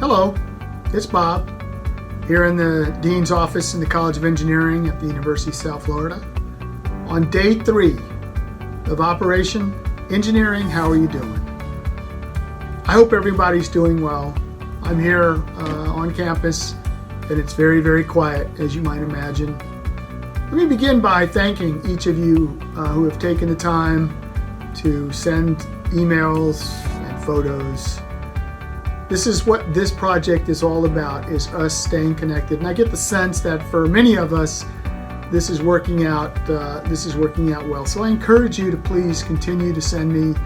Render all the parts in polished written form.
Hello, it's Bob, here in the Dean's office in the College of Engineering at the University of South Florida. On day 3 of Operation Engineering, how are you doing? I hope everybody's doing well. I'm here on campus, and it's very, very quiet, as you might imagine. Let me begin by thanking each of you who have taken the time to send emails and photos. This is what this project is all about, is us staying connected. And I get the sense that for many of us, this is working out well. So I encourage you to please continue to send me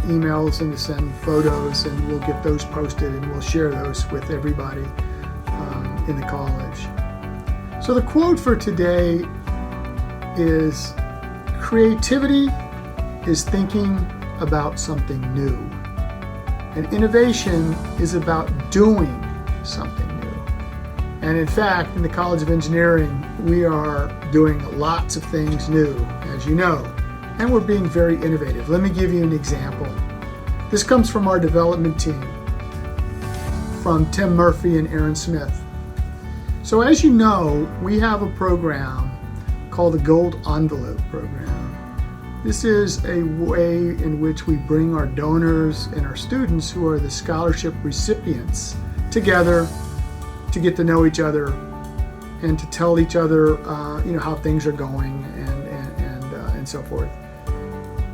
emails and to send photos, and we'll get those posted and we'll share those with everybody in the college. So the quote for today is, creativity is thinking about something new. And innovation is about doing something new. And in fact, in the College of Engineering, we are doing lots of things new, as you know, and we're being very innovative. Let me give you an example. This comes from our development team, from Tim Murphy and Aaron Smith. So as you know, we have a program called the Gold Envelope Program. This is a way in which we bring our donors and our students who are the scholarship recipients together to get to know each other and to tell each other how things are going and so forth.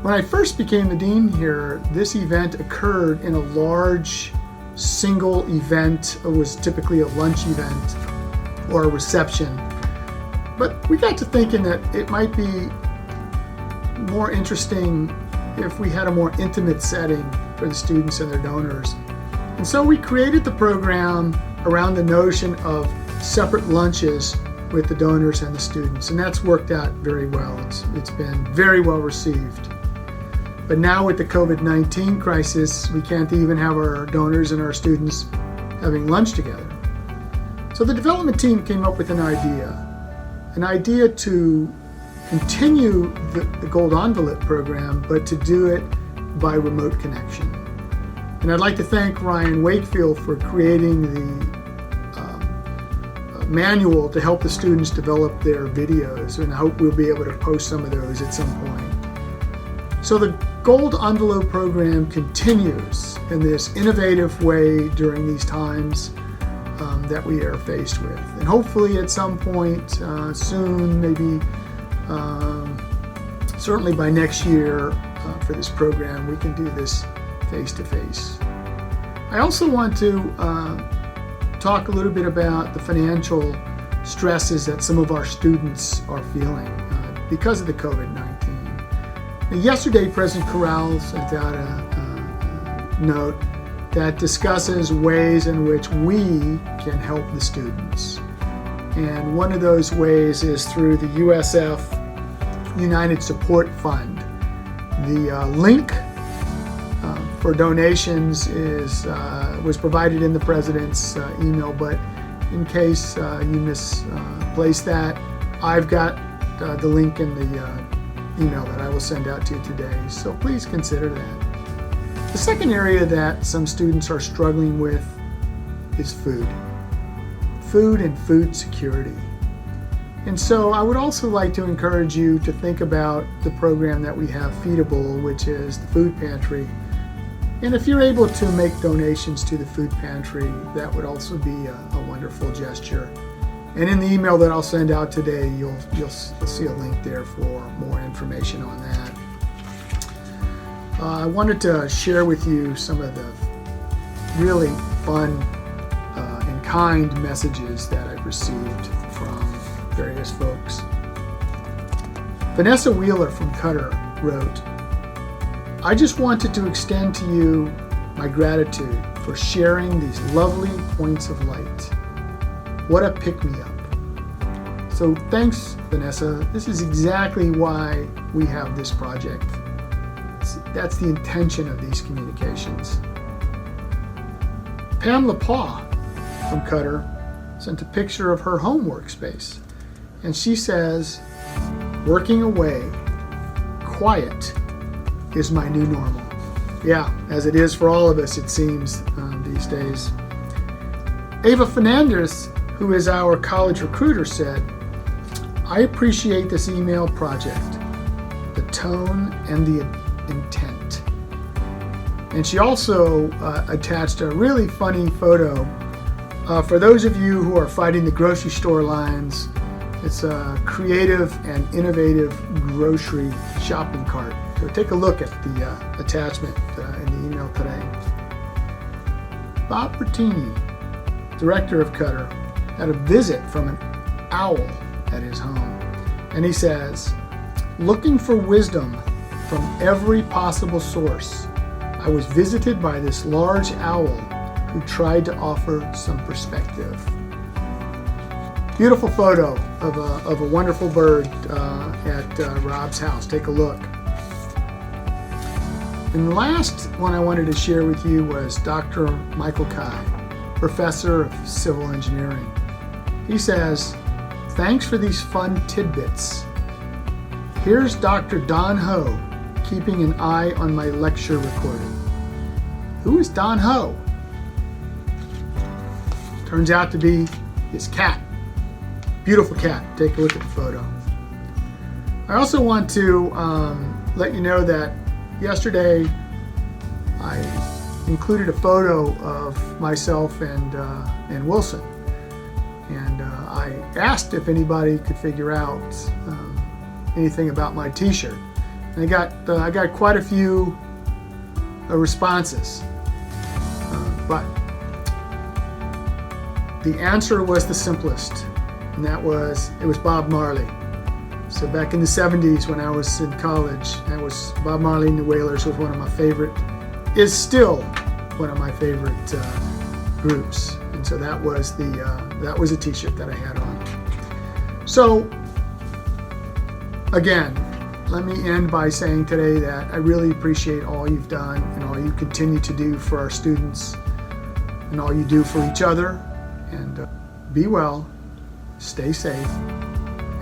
When I first became the dean here, this event occurred in a large single event. It was typically a lunch event or a reception. But we got to thinking that it might be more interesting if we had a more intimate setting for the students and their donors. And so we created the program around the notion of separate lunches with the donors and the students, and that's worked out very well. It's been very well received. But now with the COVID-19 crisis, we can't even have our donors and our students having lunch together. So the development team came up with an idea to continue the Gold Envelope Program, but to do it by remote connection. And I'd like to thank Ryan Wakefield for creating the manual to help the students develop their videos, and I hope we'll be able to post some of those at some point. So the Gold Envelope Program continues in this innovative way during these times that we are faced with. And hopefully at some point soon, maybe certainly by next year for this program, we can do this face-to-face. I also want to talk a little bit about the financial stresses that some of our students are feeling because of the COVID-19. Now, yesterday, President Corral sent out a note that discusses ways in which we can help the students. And one of those ways is through the USF United Support Fund. The link for donations was provided in the President's email, but in case you misplaced that, I've got the link in the email that I will send out to you today. So please consider that. The second area that some students are struggling with is food and food security. And so I would also like to encourage you to think about the program that we have, Feedable, which is the food pantry. And if you're able to make donations to the food pantry, that would also be a wonderful gesture. And in the email that I'll send out today, you'll see a link there for more information on that. I wanted to share with you some of the really fun and kind messages that I've received from various folks. Vanessa Wheeler from Cutter wrote, "I just wanted to extend to you my gratitude for sharing these lovely points of light. What a pick-me-up." So thanks, Vanessa. This is exactly why we have this project. That's the intention of these communications. Pam LaPaw from Cutter sent a picture of her home workspace, and she says, "Working away, quiet is my new normal." Yeah, as it is for all of us, it seems, these days. Ava Fernandez, who is our college recruiter, said, "I appreciate this email project, the tone and the intent." And she also attached a really funny photo. For those of you who are fighting the grocery store lines, it's a creative and innovative grocery shopping cart. So take a look at the attachment in the email today. Bob Bertini, director of Cutter, had a visit from an owl at his home. And he says, "Looking for wisdom from every possible source, I was visited by this large owl who tried to offer some perspective." Beautiful photo of a wonderful bird at Rob's house. Take a look. And the last one I wanted to share with you was Dr. Michael Kai, professor of civil engineering. He says, "Thanks for these fun tidbits. Here's Dr. Don Ho keeping an eye on my lecture recording." Who is Don Ho? Turns out to be his cat. Beautiful cat. Take a look at the photo. I also want to let you know that yesterday I included a photo of myself and Wilson, and I asked if anybody could figure out anything about my T-shirt, and I got quite a few responses, but the answer was the simplest, and it was Bob Marley. So back in the 70s when I was in college, that was Bob Marley and the Wailers was one of my favorite, is still one of my favorite groups. And so that was a T-shirt that I had on. So again, let me end by saying today that I really appreciate all you've done and all you continue to do for our students and all you do for each other. And be well, stay safe,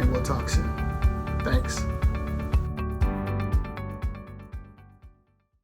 and we'll talk soon. Thanks.